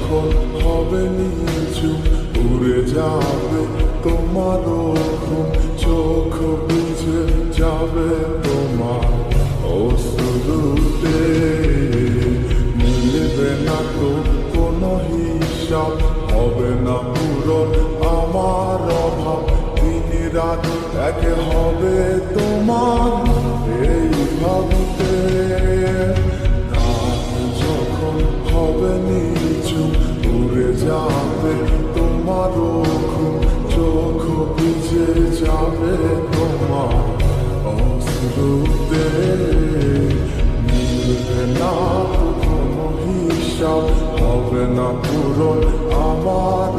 যখন হবে নিচু উড়ে যাবে তোমার ঘুম, চোখ বুঝে যাবে তোমার অশ্রুতে। মিলবে না তো কোনো হিসাব, হবে না পূরণ আমার অভাব। দিন রাত এক হবে তোমার এই ভাবতে। রাত যখন হবে নিচু উড়ে যাবে তোমার ঘুম, চোখ ভিজে যাবে তোমার অশ্রুতে। মিলবে না তো কোনো হিসাব, হবে না পূরণ আমার